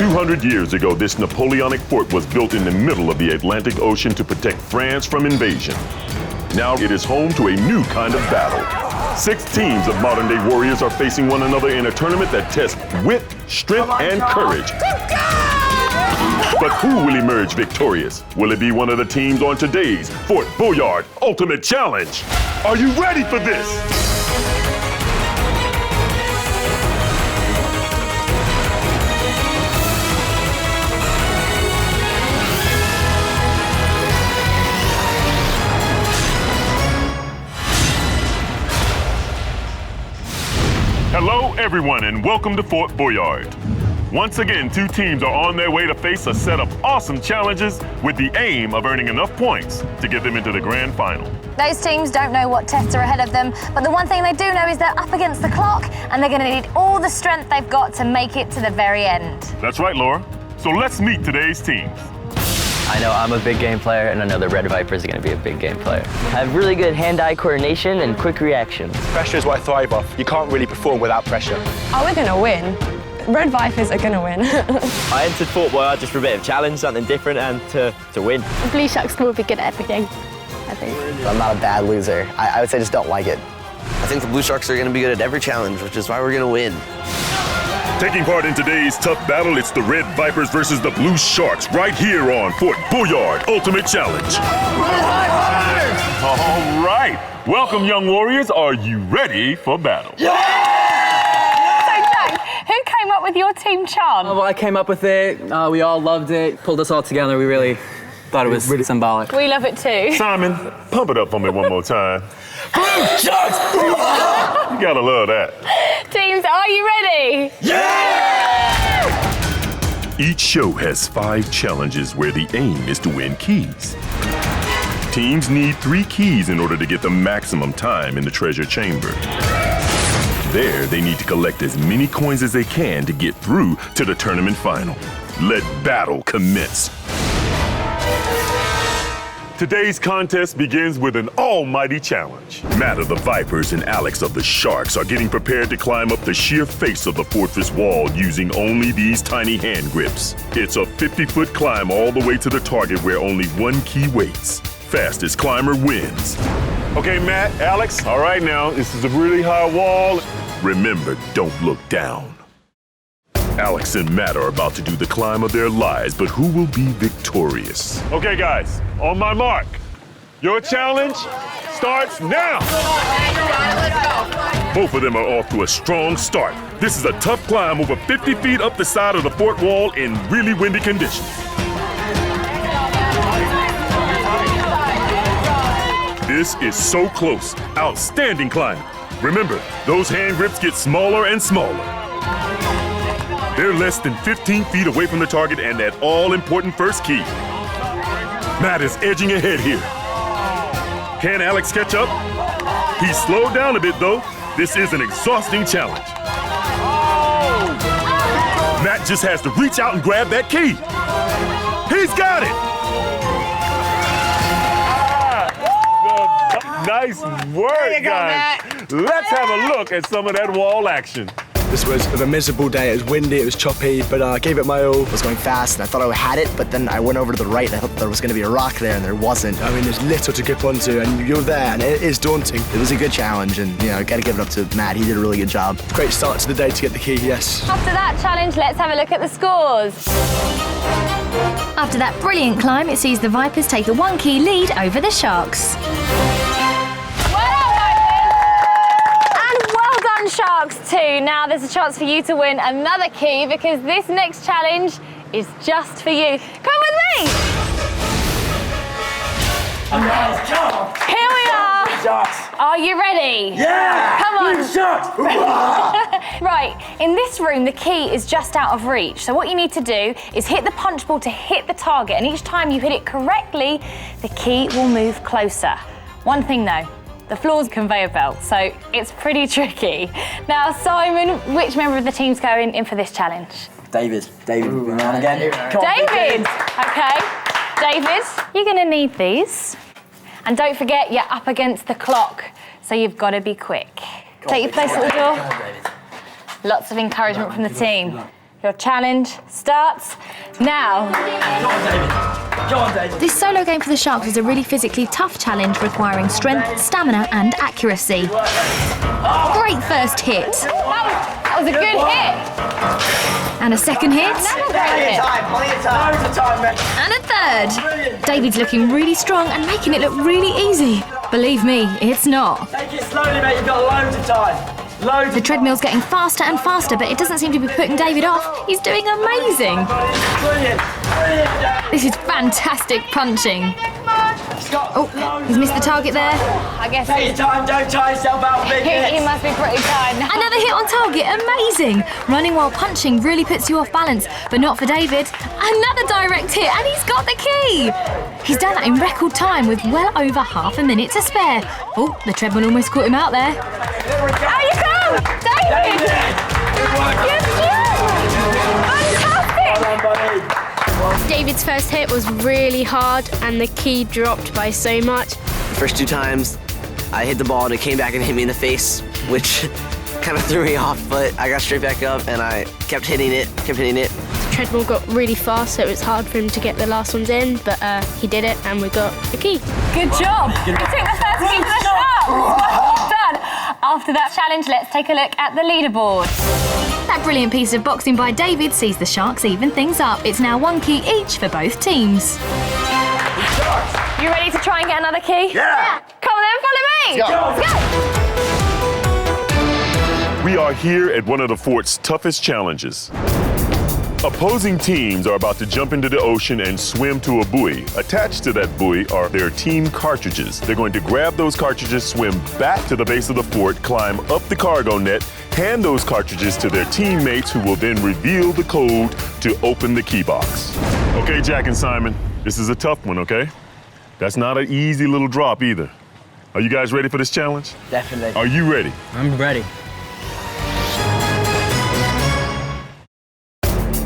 200 years ago, this Napoleonic fort was built in the middle of the Atlantic Ocean to protect France from invasion. Now it is home to a new kind of battle. 6 teams of modern-day warriors are facing one another in a tournament that tests wit, strength, and courage. But who will emerge victorious? Will it be one of the teams on today's Fort Boyard Ultimate Challenge? Are you ready for this? Hello, everyone, and welcome to Fort Boyard. Once again, 2 teams are on their way to face a set of awesome challenges with the aim of earning enough points to get them into the grand final. Those teams don't know what tests are ahead of them, but the one thing they do know is they're up against the clock and they're going to need all the strength they've got to make it to the very end. That's right, Laura. So let's meet today's teams. I know I'm a big game player, and I know the Red Vipers are going to be a big game player. I have really good hand-eye coordination and quick reactions. Pressure is what I thrive off. You can't really perform without pressure. Oh, we're going to win. Red Vipers are going to win. I entered Fort Boyard just for a bit of challenge, something different, and to win. The Blue Sharks will be good at everything, I think. I'm not a bad loser. I would say just don't like it. I think the Blue Sharks are going to be good at every challenge, which is why we're going to win. Taking part in today's tough battle, it's the Red Vipers versus the Blue Sharks right here on Fort Boyard Ultimate Challenge. All right. Welcome, young warriors. Are you ready for battle? So, Jack, who came up with your team chant? Well, I came up with it. We all loved it. Pulled us all together. We really thought it was really symbolic. We love it too. Simon, pump it up for me one more time. Blue Sharks! You gotta love that. Teams, are you ready? Yeah! Each show has 5 challenges where the aim is to win keys. Teams need 3 keys in order to get the maximum time in the treasure chamber. There, they need to collect as many coins as they can to get through to the tournament final. Let battle commence. Today's contest begins with an almighty challenge. Matt of the Vipers and Alex of the Sharks are getting prepared to climb up the sheer face of the fortress wall using only these tiny hand grips. It's a 50-foot climb all the way to the target where only 1 key waits. Fastest climber wins. Okay, Matt, Alex, all right now, this is a really high wall. Remember, don't look down. Alex and Matt are about to do the climb of their lives, but who will be victorious? Okay, guys, on my mark. Your challenge starts now. Both of them are off to a strong start. This is a tough climb over 50 feet up the side of the fort wall in really windy conditions. This is so close. Outstanding climbing. Remember, those hand grips get smaller and smaller. They're less than 15 feet away from the target and that all-important first key. Matt is edging ahead here. Can Alex catch up? He's slowed down a bit, though. This is an exhausting challenge. Matt just has to reach out and grab that key. He's got it! Nice work, guys. Let's have a look at some of that wall action. This was a miserable day. It was windy, it was choppy, but I gave it my all. I was going fast and I thought I had it, but then I went over to the right and I thought there was going to be a rock there and there wasn't. I mean, there's little to grip onto and you're there and it is daunting. It was a good challenge and, you know, got to give it up to Matt. He did a really good job. Great start to the day to get the key, yes. After that challenge, let's have a look at the scores. After that brilliant climb, it sees the Vipers take a 1-key lead over the Sharks. Sharks too. Now there's a chance for you to win another key because this next challenge is just for you. Come with me! Here we are. Are you ready? Yeah! Come on. Right, in this room the key is just out of reach. So what you need to do is hit the punch ball to hit the target, and each time you hit it correctly, the key will move closer. One thing though, the floor's conveyor belt, so it's pretty tricky. Now, Simon, which member of the team's going in for this challenge? David. David, man again. David! Okay. David, you're gonna need these. And don't forget, you're up against the clock, so you've got to be quick. Take your place at the door. Lots of encouragement from the team. Your challenge starts now. This solo game for the Sharks is a really physically tough challenge requiring strength, stamina and accuracy. Great first hit. That was a good hit. And a second hit. Another great hit. And a third. David's looking really strong and making it look really easy. Believe me, it's not. Take it slowly, mate. You've got loads of time. The treadmill's getting faster and faster, but it doesn't seem to be putting David off. He's doing amazing. Brilliant. This is fantastic punching. Oh, he's missed the target there. I guess Take your time, don't tire yourself out, big hits. he must be pretty tired now. Another hit on target, amazing. Running while punching really puts you off balance, but not for David. Another direct hit, and he's got the key. He's done that in record time with well over half a minute to spare. Oh, the treadmill almost caught him out there. How you go? David! Good job! Fantastic! David's first hit was really hard and the key dropped by so much. First 2 times, I hit the ball and it came back and hit me in the face, which kind of threw me off, but I got straight back up and I kept hitting it. The Treadmill got really fast, so it was hard for him to get the last ones in, but he did it and we got the key. Good job! You took the first key to the Sharks! Well done! After that challenge, let's take a look at the leaderboard. That brilliant piece of boxing by David sees the Sharks even things up. It's now 1 key each for both teams. You ready to try and get another key? Yeah! Come on then, follow me! Let's go! We are here at one of the fort's toughest challenges. Opposing teams are about to jump into the ocean and swim to a buoy. Attached to that buoy are their team cartridges. They're going to grab those cartridges, swim back to the base of the fort, climb up the cargo net, hand those cartridges to their teammates who will then reveal the code to open the key box. Okay, Jack and Simon, this is a tough one, okay? That's not an easy little drop either. Are you guys ready for this challenge? Definitely. Are you ready? I'm ready.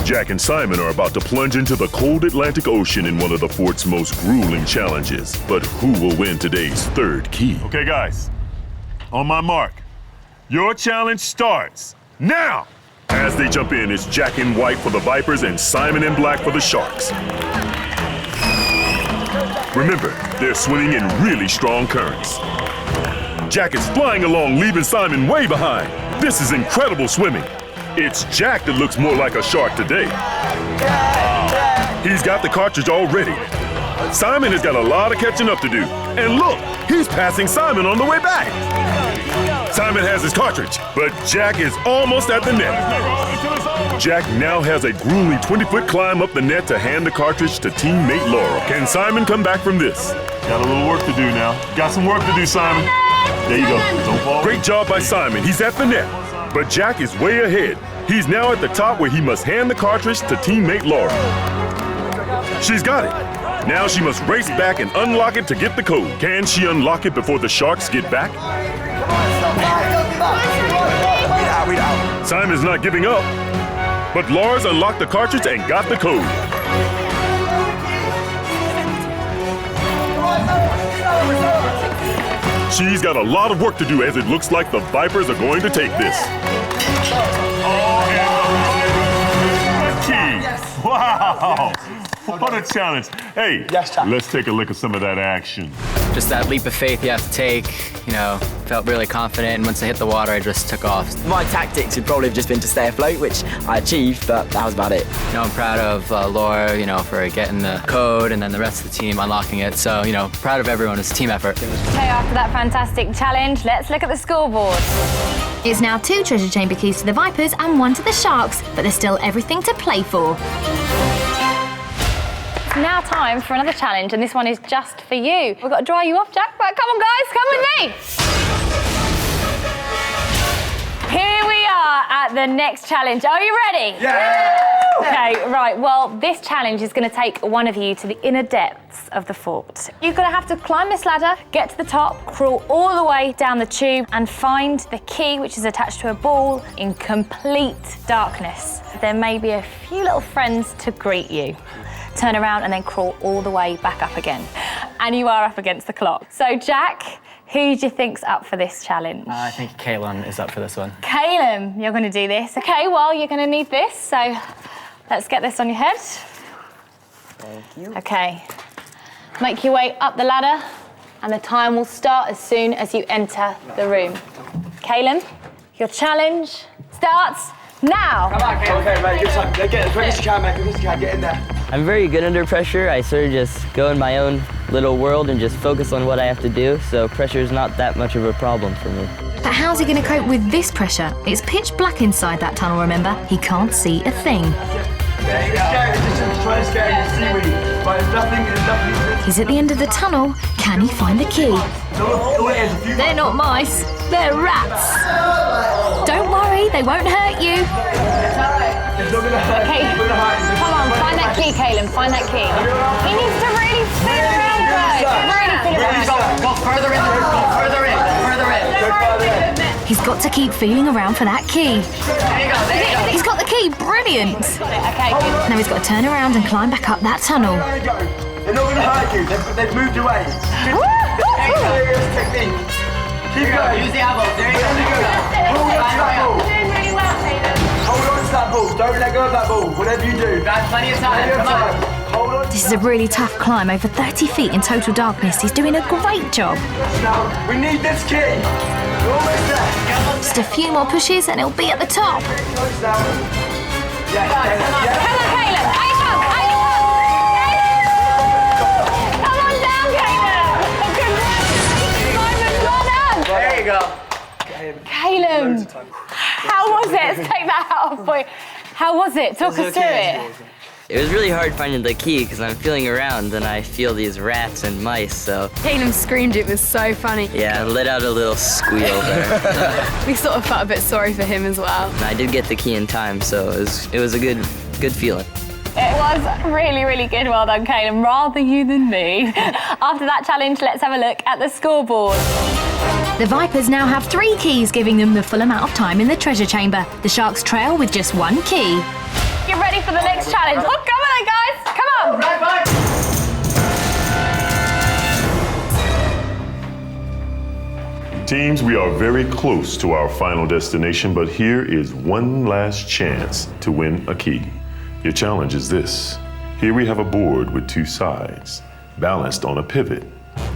Jack and Simon are about to plunge into the cold Atlantic Ocean in one of the fort's most grueling challenges. But who will win today's third key? Okay, guys, on my mark, your challenge starts now! As they jump in, it's Jack in white for the Vipers and Simon in black for the Sharks. Remember, they're swimming in really strong currents. Jack is flying along, leaving Simon way behind. This is incredible swimming. It's Jack that looks more like a shark today. He's got the cartridge already. Simon has got a lot of catching up to do. And look, he's passing Simon on the way back. Simon has his cartridge, but Jack is almost at the net. Jack now has a grueling 20-foot climb up the net to hand the cartridge to teammate Laura. Can Simon come back from this? Got a little work to do now. Got some work to do, Simon. There you go. Don't fall. Great job by Simon. He's at the net. But Jack is way ahead. He's now at the top where he must hand the cartridge to teammate Laura. She's got it. Now she must race back and unlock it to get the code. Can she unlock it before the Sharks get back? Simon's not giving up. But Laura's unlocked the cartridge and got the code. She's got a lot of work to do as it looks like the Vipers are going to take this. Wow! What a challenge. Hey, let's take a look at some of that action. Just that leap of faith you have to take, you know, felt really confident, and once I hit the water, I just took off. My tactics would probably have just been to stay afloat, which I achieved, but that was about it. You know, I'm proud of Laura, you know, for getting the code, and then the rest of the team unlocking it. So, you know, proud of everyone. It's a team effort. Okay, after that fantastic challenge, let's look at the scoreboard. It's now 2 treasure chamber keys to the Vipers and 1 to the Sharks, but there's still everything to play for. It's now time for another challenge, and this one is just for you. We've got to dry you off, Jack, but come on, guys, come with me. Here we are at the next challenge. Are you ready? Yeah! Okay, right, well, this challenge is going to take one of you to the inner depths of the fort. You're going to have to climb this ladder, get to the top, crawl all the way down the tube, and find the key, which is attached to a ball, in complete darkness. There may be a few little friends to greet you. Turn around and then crawl all the way back up again. And you are up against the clock. So, Jack, Who do you think's up for this challenge? I think Kaylin is up for this one. Kaylin, you're going to do this. Okay, well, you're going to need this, so let's get this on your head. Thank you. Okay. Make your way up the ladder, and the time will start as soon as you enter the room. Kaylin, your challenge starts now. Come on, Kaylin. Okay, mate, good time. Get as quick as you can, mate. Quick as you can. Get in there. I'm very good under pressure. I sort of just go in my own little world and just focus on what I have to do, so pressure is not that much of a problem for me. But how's he going to cope with this pressure? It's pitch black inside that tunnel, remember? He can't see a thing. He's at the end of the tunnel. Can he find the key? They're not mice, they're rats. Don't worry, they won't hurt you. Okay, come on, find that key, Kaylin, find that key. He needs to really feel around, guys. Really feel around. Go further in, go further in, further in. He's got to keep feeling around for that key. There you go. He's got the key, brilliant. Okay. Now he's got to turn around and climb back up that tunnel. They're not going to hurt you. They've moved away. Serious technique. Keep going. Use the elbow. There you go. Hold on to that ball. Doing really well, Kaylin. Hold on to that ball. Don't let go of that ball. Whatever you do. Got plenty of time. Come on. Hold on. This is a really tough climb, over 30 feet in total darkness. He's doing a great job. Now, we need this key. You're almost there. Just a few more pushes and he'll be at the top. Close now. Yeah. Come on, Kaylin. Come on down, Kaylin. Good work. There you go. Kaylin, how was it? Let's take that out, boy. How was it? Talk us through it. It was really hard finding the key because I'm feeling around and I feel these rats and mice, so... Kaylin screamed, it was so funny. Yeah, I let out a little squeal there. We sort of felt a bit sorry for him as well. And I did get the key in time, so it was a good feeling. It was really, really good. Well done, Kaylin. Rather you than me. After that challenge, let's have a look at the scoreboard. The Vipers now have 3 keys, giving them the full amount of time in the treasure chamber. The Sharks trail with just 1 key. Get ready for the next challenge. Oh, come on, guys. Come on. Right. Teams, we are very close to our final destination, but here is one last chance to win a key. Your challenge is this. Here we have a board with 2 sides, balanced on a pivot.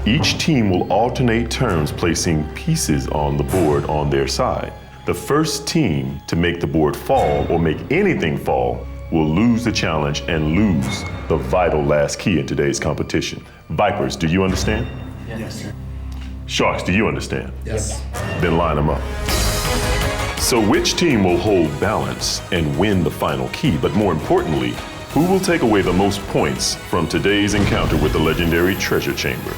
Each team will alternate turns placing pieces on the board on their side. The first team to make the board fall or make anything fall will lose the challenge and lose the vital last key in today's competition. Vipers, do you understand? Yes, sir. Sharks, do you understand? Yes. Then line them up. So which team will hold balance and win the final key? But more importantly, who will take away the most points from today's encounter with the legendary treasure chamber?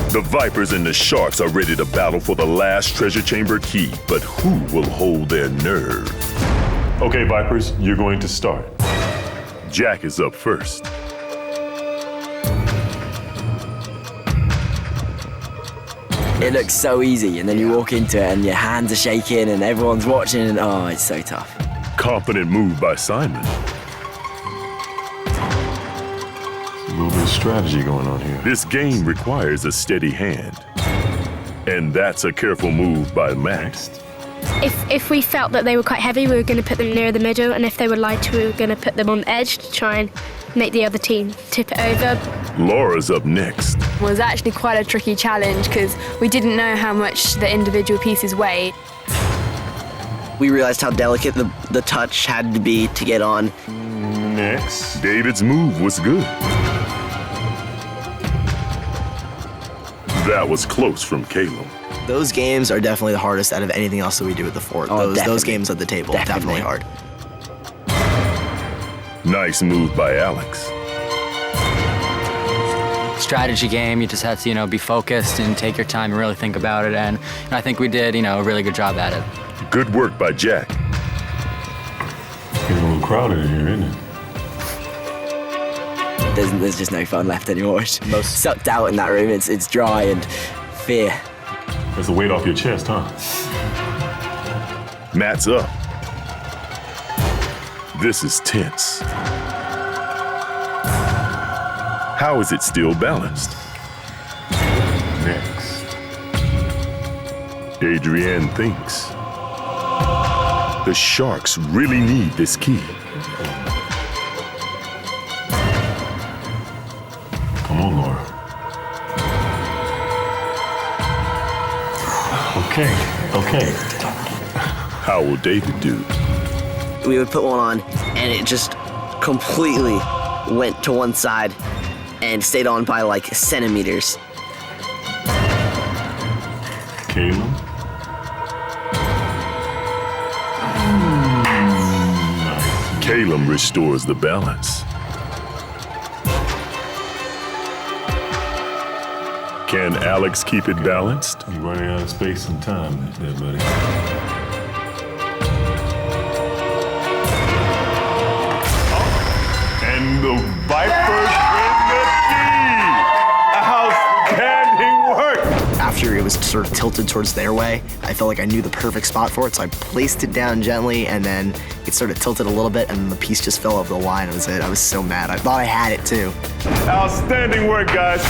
The Vipers and the Sharks are ready to battle for the last treasure chamber key, but who will hold their nerve? Okay, Vipers, you're going to start. Jack is up first. It looks so easy, and then you walk into it and your hands are shaking and everyone's watching, and oh, it's so tough. Confident move by Simon. A little bit of strategy going on here. This game requires a steady hand. And that's a careful move by Max. If we felt that they were quite heavy, we were going to put them near the middle, and if they were lighter, we were going to put them on the edge to try and make the other team tip it over. Laura's up next. It was actually quite a tricky challenge because we didn't know how much the individual pieces weighed. We realized how delicate the touch had to be to get on. Next. David's move was good. That was close from Caleb. Those games are definitely the hardest out of anything else that we do at the fort. Oh, those games at the table, definitely hard. Nice move by Alex. Strategy game, you just have to, be focused and take your time and really think about it, and I think we did, a really good job at it. Good work by Jack. Getting a little crowded in here, isn't it? There's just no fun left anymore. It's most sucked out in that room. It's dry and fear. That's the weight off your chest, huh? Matt's up. This is tense. how is it still balanced? Next. Adrienne thinks. The sharks really need this key. Come on, Laura. Okay. How will David do? We would put one on, and it just completely went to one side and stayed on by like centimeters. Caleb? Caleb restores the balance. Can Alex keep it balanced? You're running out of space and time there, buddy. And the Vipers win the key! Outstanding work! After it was sort of tilted towards their way, I felt like I knew the perfect spot for it, so I placed it down gently, and then it sort of tilted a little bit, and the piece just fell over the line. That was it. I was so mad. I thought I had it, too. Outstanding work, guys.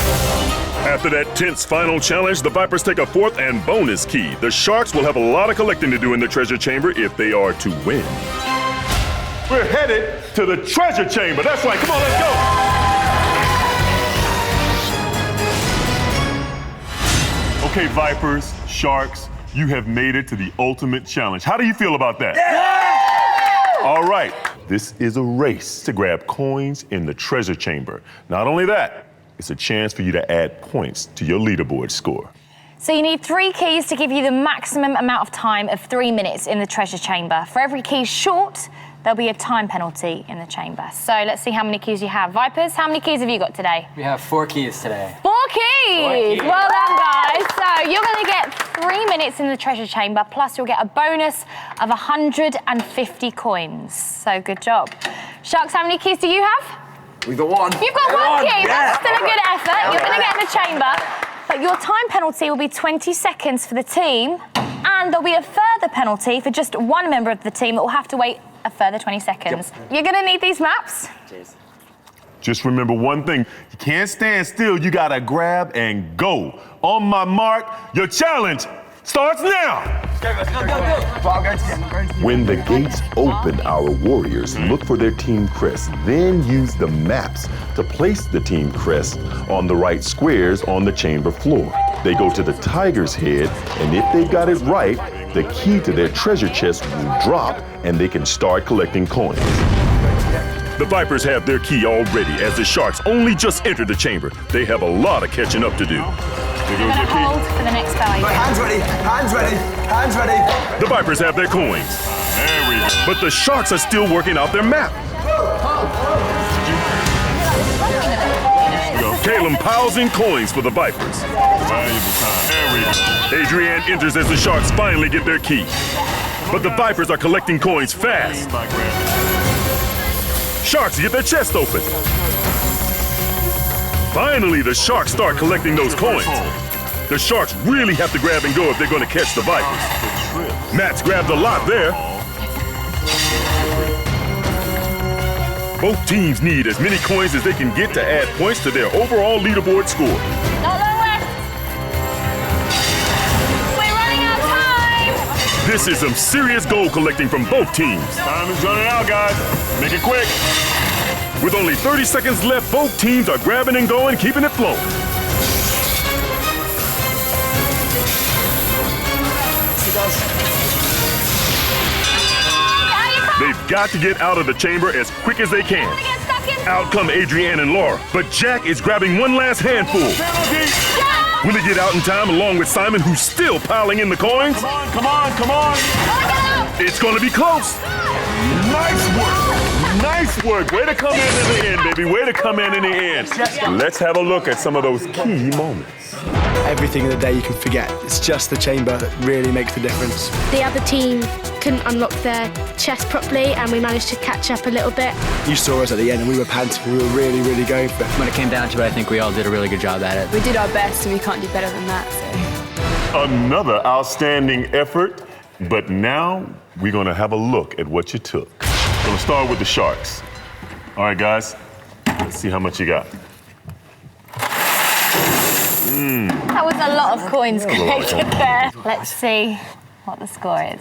After that tense final challenge, the Vipers take a fourth and bonus key. The Sharks will have a lot of collecting to do in the treasure chamber if they are to win. We're headed to the treasure chamber. That's right. Come on, let's go. Okay, Vipers, Sharks, you have made it to the ultimate challenge. How do you feel about that? Yeah! All right. This is a race to grab coins in the treasure chamber. Not only that, it's a chance for you to add points to your leaderboard score. So you need 3 keys to give you the maximum amount of time of 3 minutes in the treasure chamber. For every key short, there'll be a time penalty in the chamber. So let's see how many keys you have. Vipers, how many keys have you got today? We have 4 keys today. 4 keys! Well done, guys. So you're going to get 3 minutes in the treasure chamber, plus you'll get a bonus of 150 coins. So good job. Sharks, how many keys do you have? We got 1. You've got 1 key. That's still a good effort. You're going to get in the chamber. But your time penalty will be 20 seconds for the team, and there'll be a further penalty for just one member of the team that will have to wait a further 20 seconds. Yep. You're going to need these maps. Cheers. Just remember one thing. You can't stand still. You got to grab and go. On my mark, your challenge starts now. When the gates open, our warriors look for their team crest, then use the maps to place the team crest on the right squares on the chamber floor. They go to the tiger's head, and if they got it right, the key to their treasure chest will drop, and they can start collecting coins. The Vipers have their key already, as the Sharks only just entered the chamber. They have a lot of catching up to do. You're going to hold for the next bell. Hands ready, hands ready, hands ready. The Vipers have their coins. There we go. But the Sharks are still working out their map. Caleb piles in coins for the Vipers. There we go. Adrienne enters as the Sharks finally get their key. But the Vipers are collecting coins fast. Sharks get their chest open. Finally, the Sharks start collecting those coins. The Sharks really have to grab and go if they're going to catch the Vipers. Matt's grabbed a lot there. Both teams need as many coins as they can get to add points to their overall leaderboard score. Not long left. We're running out of time. This is some serious goal collecting from both teams. Time is running out, guys. Make it quick. With only 30 seconds left, both teams are grabbing and going, keeping it flowing. They've got to get out of the chamber as quick as they can. Out come Adrienne and Laura, but Jack is grabbing one last handful. Will he get out in time along with Simon, who's still piling in the coins? Come on. It's gonna be close. Nice work. Nice work. Way to come in the end, baby. Way to come in the end. Let's have a look at some of those key moments. Everything in the day you can forget. It's just the chamber that really makes the difference. The other team couldn't unlock their chest properly, and we managed to catch up a little bit. You saw us at the end, and we were panting. We were really, really going for it. When it came down to it, I think we all did a really good job at it. We did our best, and we can't do better than that, so. Another outstanding effort, but now we're gonna have a look at what you took. Gonna start with the Sharks. All right, guys, let's see how much you got. That was a lot of coins collected there. Let's see what the score is.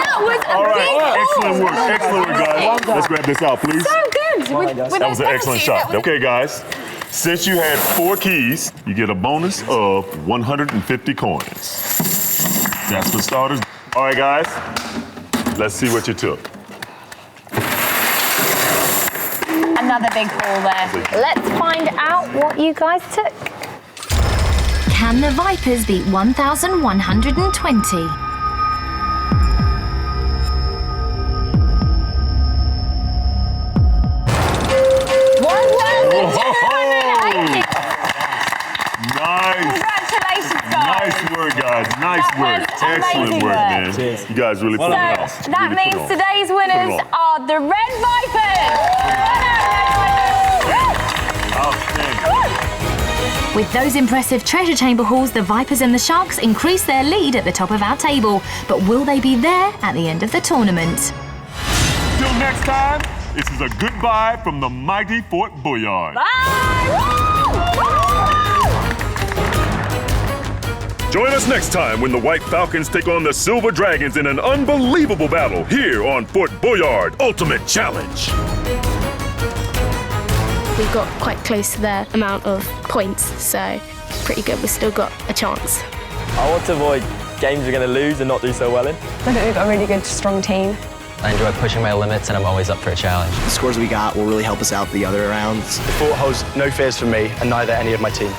That was a All right, big excellent work, guys. Let's grab this out, please. So good. That was an excellent shot. Okay, guys, since you had 4 keys, you get a bonus of 150 coins. That's for starters. All right, guys, let's see what you took. Another big haul there. Let's find out what you guys took. Can the Vipers beat 1,120? Congratulations, guys. Nice work, guys. Nice work. Excellent work, man. You guys really pulled it off. That means today's winners are the Red Vipers. With those impressive treasure chamber hauls, the Vipers and the Sharks increase their lead at the top of our table. But will they be there at the end of the tournament? Till next time, this is a goodbye from the mighty Fort Boyard. Join us next time when the White Falcons take on the Silver Dragons in an unbelievable battle here on Fort Boyard Ultimate Challenge. We got quite close to their amount of points, so pretty good. We've still got a chance. I want to avoid games we're going to lose and not do so well in. I think we've got a really good, strong team. I enjoy pushing my limits, and I'm always up for a challenge. The scores we got will really help us out the other rounds. The fort holds no fears for me, and neither any of my team.